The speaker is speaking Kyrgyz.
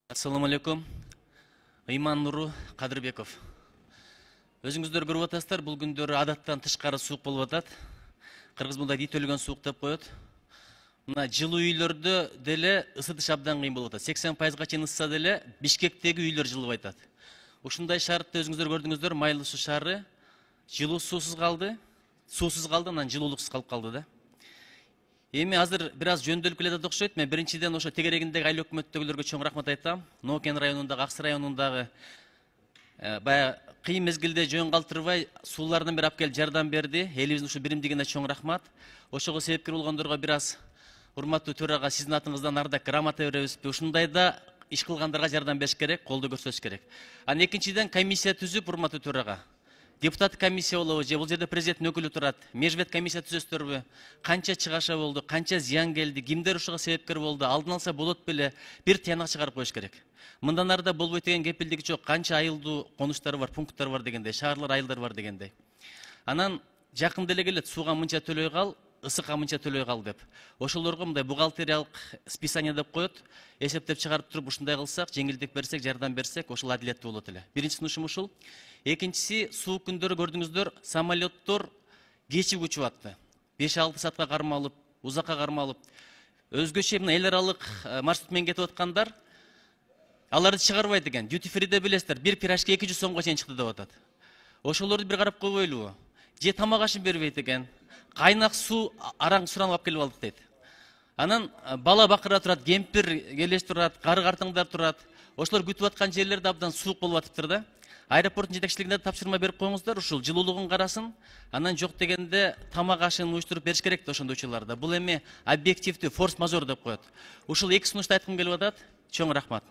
Assalamu алейкум. Ыйман Нуру Кадырбеков. Өзүңүздөр көрүп атасыздар, бул күндөрү адаттан тышкары суук болуп атат. Кыргыз мында ит өлгөн суук деп коет. Мына жылуу үйлөрдө деле ысытыш абдан кыйын болуп атат. 80%га чейин ысса деле Бишкектеги үйлөр жылыбай атат. Ушундай шартты өзүңүздөр көрдүңүздөр, Майлуу суу шаары жылуу суусуз калды, анан жылуулуксуз калып калды да. Эми азыр бир аз жөндөөлүп келе жатат окшойт. Мен биринчиден ошо тегерегиндеги айыл өкмөттөгүлөргө чоң рахмат айтам. Нокен районундагы, Аксы районундагы бая кыйын мезгилде жөн калтырбай суулардын бир алып келип жардам берди. Элибиздин ушу биримдигине чоң рахмат. Ошого себепкер болгондорго бир аз урматтуу төрага сиздин атыңыздан ардак грамота беребизби? Ушундайда иш кылгандарга жардам бериш керек, колдоо көрсөтүш керек. Анан экинчиден комиссия түзүп, урматтуу төрага депутат комиссия болобу же бул жерде президенттин өкүлү турат, межбет комиссия түзөсүздөрбү? Канча чыгаша болду, канча зыян келди, кимдер ушуга себепкер болду? Алдын алса болот беле, бир тыянак чыгарып коюш керек. Мындан арда болбойт деген кепилдиги жок. Канча айылдуу конуштары бар, пункттары бар дегендей, шаарлар, айылдар бар дегендей. Анан жакын деле келет, сууга мынча төлөй кал, ысыкка мынча төлөй кал деп. Ошолорго мындай бухгалтериялык списание деп коет. Эсептеп чыгарып туруп ушундай кылсак, жеңилдик берсек, жардам берсек, ошол адилеттүү болот эле. Биринчи сунушум ушул. Экинчиси, суук күндөрү көрдүңүздөр, самолеттор кечип учуп атты. 5-6 саатка кармалып, узакка кармалып. Өзгөчө мына эл аралык маршрут менен кетип аткандар аларды чыгарбайт экен. Duty free'де билесиздер, бир пирожки 200 сомго чейин чыкты деп атат. Ошолорду бир карап койбойлубу? Же тамак ашын бербейт экен. Кайнак суу араң суранып алып келип алдык дейт. Анан бала бакыра турат, кемпир келеш турат, кары картаңдар турат. Ошолор күтүп аткан жерлерде абдан суук болуп атыптыр да. Аэропорттун жетекчилигине тапшырма берип коюңуздар, ушул жылуулугун карасын. Анан жок дегенде тамак ашын уюштуруп бериш керек да ошондой учурларда. Бул эми объективдүү форс-мажор деп коет. Ушул эки сунушты айткым келип атат. Чоң рахмат.